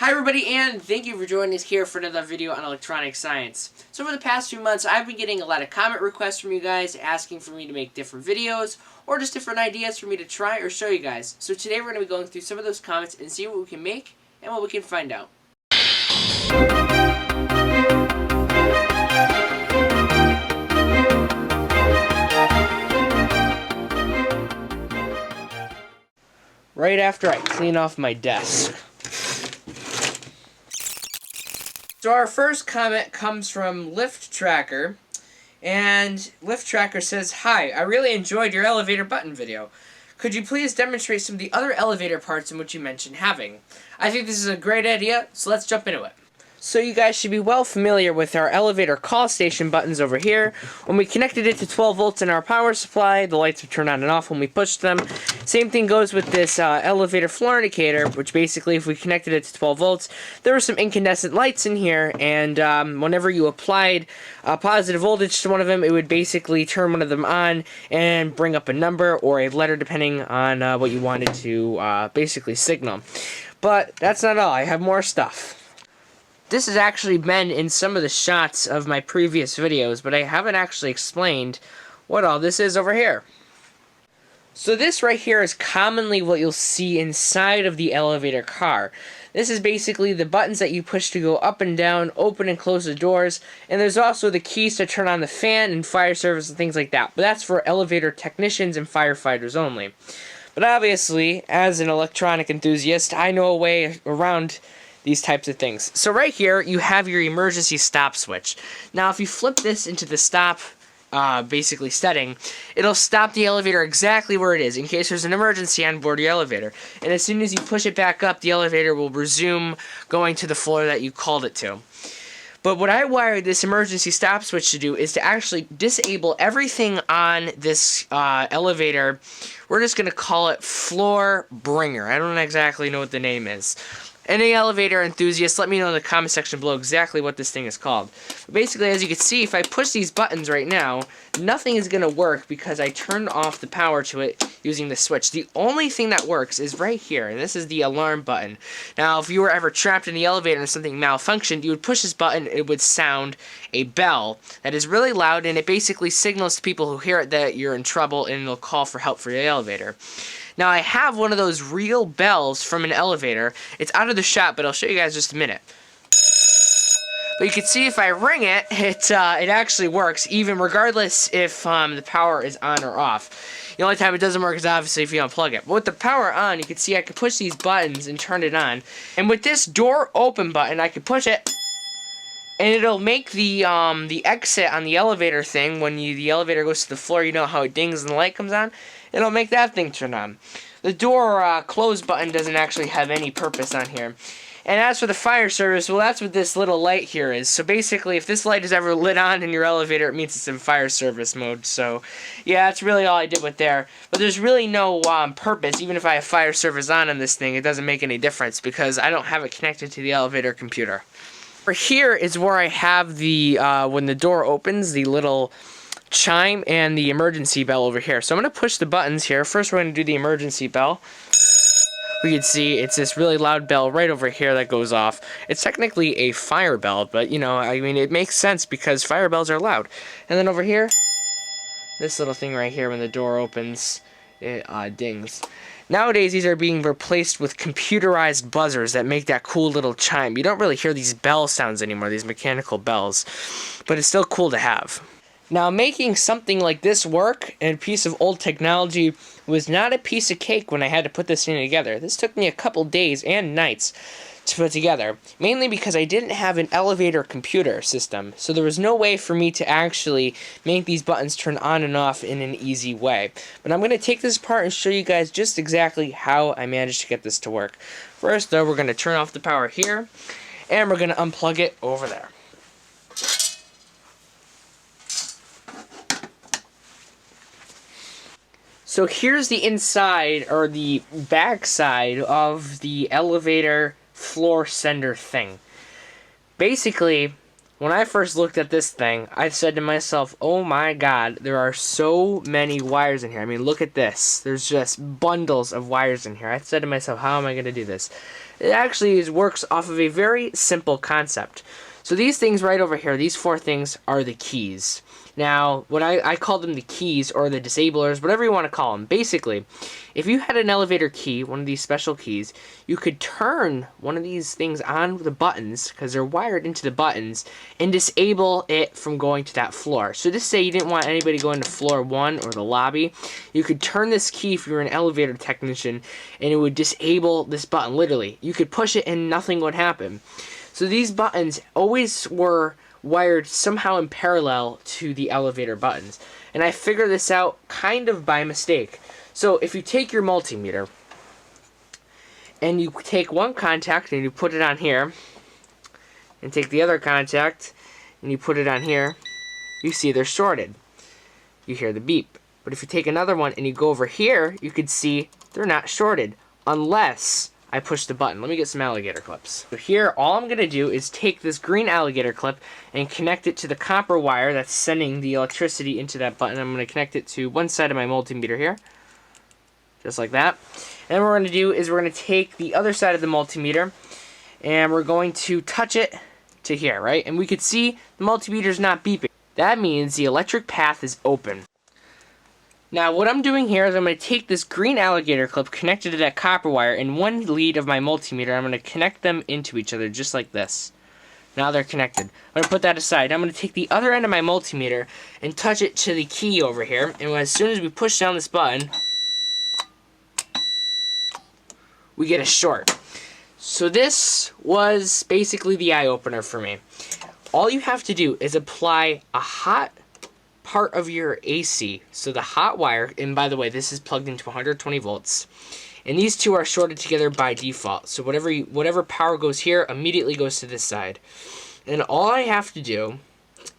Hi everybody, and thank you for joining us here for another video on electronic science. So over the past few months, I've been getting a lot of comment requests from you guys asking for me to make different videos or just different ideas for me to try or show you guys. So today we're going to be going through some of those comments and see what we can make and what we can find out. Right after I clean off my desk. So our first comment comes from Lift Tracker, and Lift Tracker says, "Hi, I really enjoyed your elevator button video. Could you please demonstrate some of the other elevator parts in which you mentioned having? I think this is a great idea, so let's jump into it." So you guys should be well familiar with our elevator call station buttons over here. When we connected it to 12 volts in our power supply, the lights would turn on and off when we pushed them. Same thing goes with this elevator floor indicator, which basically if we connected it to 12 volts, there were some incandescent lights in here, and whenever you applied a positive voltage to one of them, it would basically turn one of them on and bring up a number or a letter depending on what you wanted to basically signal. But that's not all, I have more stuff. This has actually been in some of the shots of my previous videos, but I haven't actually explained what all this is over here. So this right here is commonly what you'll see inside of the elevator car. This is basically the buttons that you push to go up and down, open and close the doors, and there's also the keys to turn on the fan and fire service and things like that. But that's for elevator technicians and firefighters only. But obviously, as an electronic enthusiast, I know a way around these types of things. So right here, you have your emergency stop switch. Now, if you flip this into the stop, basically setting, it'll stop the elevator exactly where it is in case there's an emergency on board your elevator. And as soon as you push it back up, the elevator will resume going to the floor that you called it to. But what I wired this emergency stop switch to do is to actually disable everything on this elevator. We're just going to call it Floor Bringer. I don't exactly know what the name is. Any elevator enthusiasts, let me know in the comment section below exactly what this thing is called. But basically, as you can see, if I push these buttons right now, nothing is going to work because I turned off the power to it using the switch. The only thing that works is right here, and this is the alarm button. Now, if you were ever trapped in the elevator and something malfunctioned, you would push this button, it would sound a bell that is really loud, and it basically signals to people who hear it that you're in trouble, and they'll call for help for your elevator. Now, I have one of those real bells from an elevator. It's out of the shop, but I'll show you guys in just a minute. But you can see if I ring it, it actually works, even regardless if the power is on or off. The only time it doesn't work is obviously if you unplug it. But with the power on, you can see I can push these buttons and turn it on. And with this door open button, I can push it, and it'll make the exit on the elevator thing, when the elevator goes to the floor, you know how it dings and the light comes on? It'll make that thing turn on. The door close button doesn't actually have any purpose on here. And as for the fire service, well, that's what this little light here is. So basically, if this light is ever lit on in your elevator, it means it's in fire service mode. So yeah, that's really all I did with there. But there's really no purpose. Even if I have fire service on this thing, it doesn't make any difference because I don't have it connected to the elevator computer. For here is where I have the, when the door opens, the little chime and the emergency bell over here. So I'm going to push the buttons here. First, we're going to do the emergency bell. We can see it's this really loud bell right over here that goes off. It's technically a fire bell, but, you know, I mean, it makes sense because fire bells are loud. And then over here, this little thing right here, when the door opens, it dings. Nowadays, these are being replaced with computerized buzzers that make that cool little chime. You don't really hear these bell sounds anymore, these mechanical bells, but it's still cool to have. Now, making something like this work, and a piece of old technology, was not a piece of cake when I had to put this thing together. This took me a couple days and nights to put together, mainly because I didn't have an elevator computer system, so there was no way for me to actually make these buttons turn on and off in an easy way. But I'm going to take this apart and show you guys just exactly how I managed to get this to work. First, though, we're going to turn off the power here, and we're going to unplug it over there. So here's the inside, or the back side, of the elevator floor sender thing. Basically, when I first looked at this thing, I said to myself, oh my god, there are so many wires in here. I mean, look at this. There's just bundles of wires in here. I said to myself, how am I going to do this? It actually works off of a very simple concept. So these things right over here, these 4 things are the keys. Now, what I call them the keys, or the disablers, whatever you want to call them. Basically, if you had an elevator key, one of these special keys, you could turn one of these things on the buttons, because they're wired into the buttons, and disable it from going to that floor. So just say you didn't want anybody going to floor 1 or the lobby, you could turn this key if you were an elevator technician, and it would disable this button, literally. You could push it and nothing would happen. So these buttons always were wired somehow in parallel to the elevator buttons. And I figured this out kind of by mistake. So if you take your multimeter and you take one contact and you put it on here, and take the other contact and you put it on here, you see they're shorted. You hear the beep. But if you take another one and you go over here, you could see they're not shorted unless I push the button. Let me get some alligator clips. So here, all I'm going to do is take this green alligator clip and connect it to the copper wire that's sending the electricity into that button. I'm going to connect it to one side of my multimeter here, just like that. And then what we're going to do is we're going to take the other side of the multimeter and we're going to touch it to here, right? And we could see the multimeter's not beeping. That means the electric path is open. Now, what I'm doing here is I'm going to take this green alligator clip connected to that copper wire and one lead of my multimeter. I'm going to connect them into each other just like this. Now they're connected. I'm going to put that aside. I'm going to take the other end of my multimeter and touch it to the key over here. And as soon as we push down this button, we get a short. So this was basically the eye-opener for me. All you have to do is apply a hot part of your AC, so the hot wire, and by the way, this is plugged into 120 volts, and these two are shorted together by default, so whatever power goes here immediately goes to this side. And all I have to do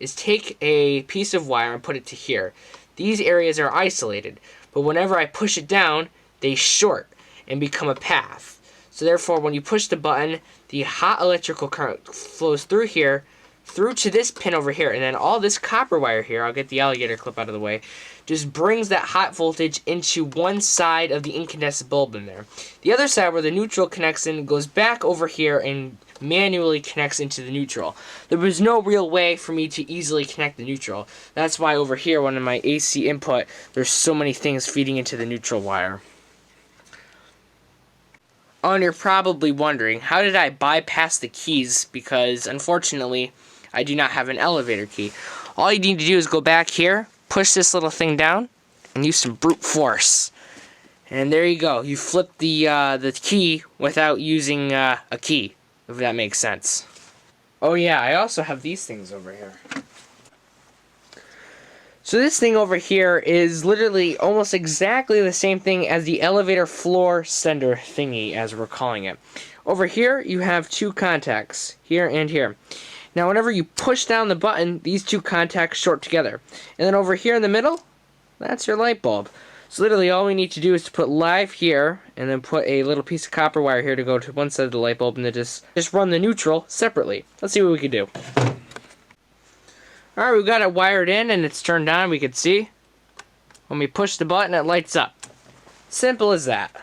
is take a piece of wire and put it to here. These areas are isolated, but whenever I push it down, they short and become a path. So therefore, when you push the button, the hot electrical current flows through here, through to this pin over here, and then all this copper wire here, I'll get the alligator clip out of the way, just brings that hot voltage into one side of the incandescent bulb in there. The other side where the neutral connects in goes back over here and manually connects into the neutral. There was no real way for me to easily connect the neutral. That's why over here, one of my AC input, there's so many things feeding into the neutral wire. Oh, and you're probably wondering, how did I bypass the keys? Because unfortunately, I do not have an elevator key. All you need to do is go back here, push this little thing down, and use some brute force. And there you go. You flip the key without using a key, if that makes sense. Oh yeah, I also have these things over here. So this thing over here is literally almost exactly the same thing as the elevator floor sender thingy, as we're calling it. Over here, you have 2 contacts, here and here. Now, whenever you push down the button, these 2 contacts short together. And then over here in the middle, that's your light bulb. So literally all we need to do is to put live here, and then put a little piece of copper wire here to go to one side of the light bulb, and then just run the neutral separately. Let's see what we can do. Alright, we've got it wired in, and it's turned on, we can see. When we push the button, it lights up. Simple as that.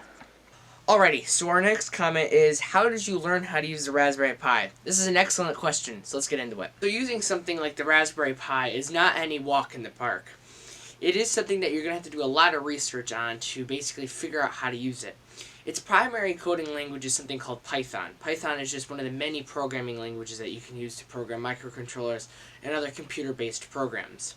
Alrighty, so our next comment is, how did you learn how to use the Raspberry Pi? This is an excellent question, so let's get into it. So using something like the Raspberry Pi is not any walk in the park. It is something that you're going to have to do a lot of research on to basically figure out how to use it. Its primary coding language is something called Python. Python is just one of the many programming languages that you can use to program microcontrollers and other computer-based programs.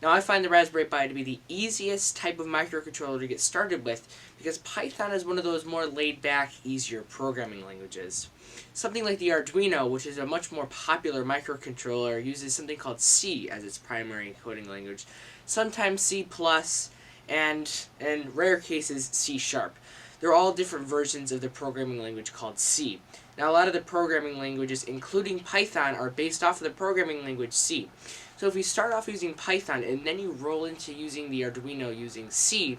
Now, I find the Raspberry Pi to be the easiest type of microcontroller to get started with because Python is one of those more laid-back, easier programming languages. Something like the Arduino, which is a much more popular microcontroller, uses something called C as its primary coding language. Sometimes C+, and in rare cases, C#. They're all different versions of the programming language called C. Now, a lot of the programming languages, including Python, are based off of the programming language C. So if you start off using Python and then you roll into using the Arduino using C,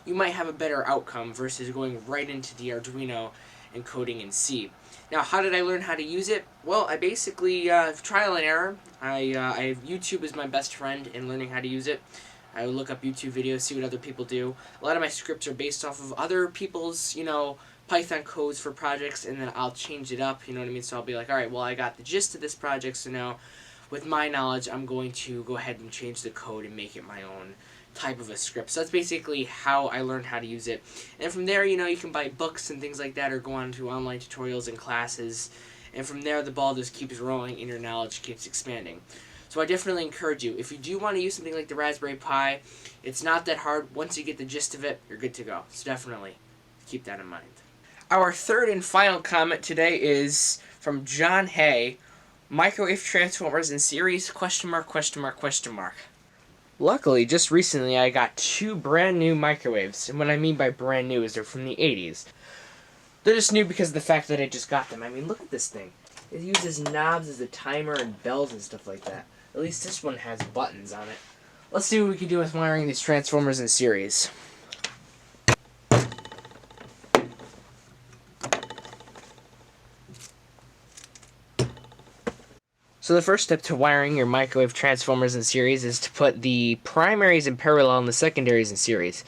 you might have a better outcome versus going right into the Arduino and coding in C. Now, how did I learn how to use it? Well, I basically trial and error. I YouTube is my best friend in learning how to use it. I would look up YouTube videos, see what other people do. A lot of my scripts are based off of other people's, Python codes for projects, and then I'll change it up, you know what I mean? So I'll be like, alright, well, I got the gist of this project, so now with my knowledge, I'm going to go ahead and change the code and make it my own type of a script. So that's basically how I learned how to use it. And from there, you know, you can buy books and things like that, or go on to online tutorials and classes. And from there, the ball just keeps rolling and your knowledge keeps expanding. So I definitely encourage you, if you do want to use something like the Raspberry Pi, it's not that hard. Once you get the gist of it, you're good to go. So definitely keep that in mind. Our third and final comment today is from John Hay. Microwave transformers in series, question mark, question mark, question mark. Luckily, just recently I got 2 brand new microwaves, and what I mean by brand new is they're from the 80s. They're just new because of the fact that I just got them. I mean, look at this thing. It uses knobs as a timer and bells and stuff like that. At least this one has buttons on it. Let's see what we can do with wiring these transformers in series. So the first step to wiring your microwave transformers in series is to put the primaries in parallel and the secondaries in series.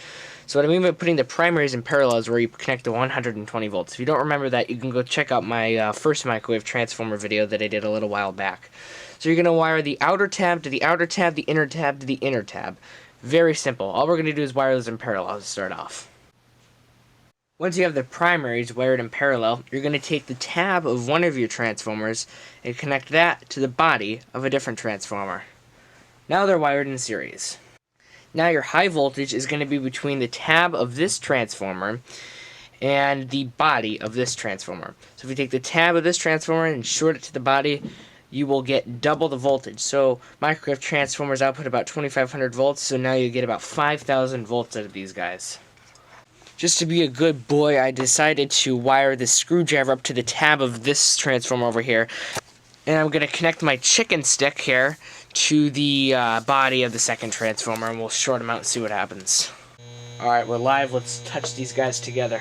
So what I mean by putting the primaries in parallel is where you connect to 120 volts. If you don't remember that, you can go check out my first microwave transformer video that I did a little while back. So you're going to wire the outer tab to the outer tab, the inner tab to the inner tab. Very simple. All we're going to do is wire those in parallel to start off. Once you have the primaries wired in parallel, you're going to take the tab of one of your transformers and connect that to the body of a different transformer. Now they're wired in series. Now your high voltage is going to be between the tab of this transformer and the body of this transformer. So if you take the tab of this transformer and short it to the body, you will get double the voltage. So microwave transformers output about 2500 volts, so now you get about 5000 volts out of these guys. Just to be a good boy, I decided to wire this screwdriver up to the tab of this transformer over here. And I'm going to connect my chicken stick here to the body of the second transformer, and we'll short them out and see what happens. Alright, we're live. Let's touch these guys together.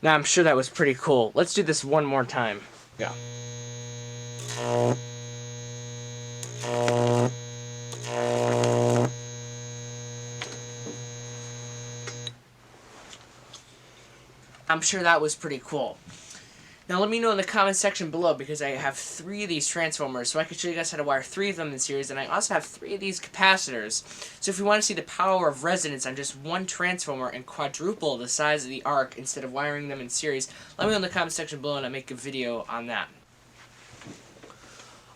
Now, I'm sure that was pretty cool. Let's do this one more time. Go. I'm sure that was pretty cool. Now let me know in the comment section below, because I have 3 of these transformers, so I can show you guys how to wire 3 of them in series, and I also have 3 of these capacitors. So if you want to see the power of resonance on just one transformer and quadruple the size of the arc instead of wiring them in series, let me know in the comment section below and I'll make a video on that.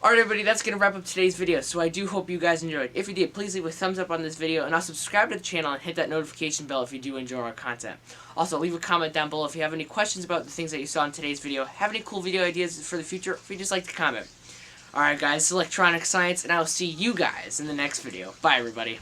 Alright everybody, that's going to wrap up today's video, so I do hope you guys enjoyed. If you did, please leave a thumbs up on this video, and also subscribe to the channel and hit that notification bell if you do enjoy our content. Also, leave a comment down below if you have any questions about the things that you saw in today's video, have any cool video ideas for the future, if you just like to comment. Alright guys, it's Electronic Science, and I will see you guys in the next video. Bye everybody.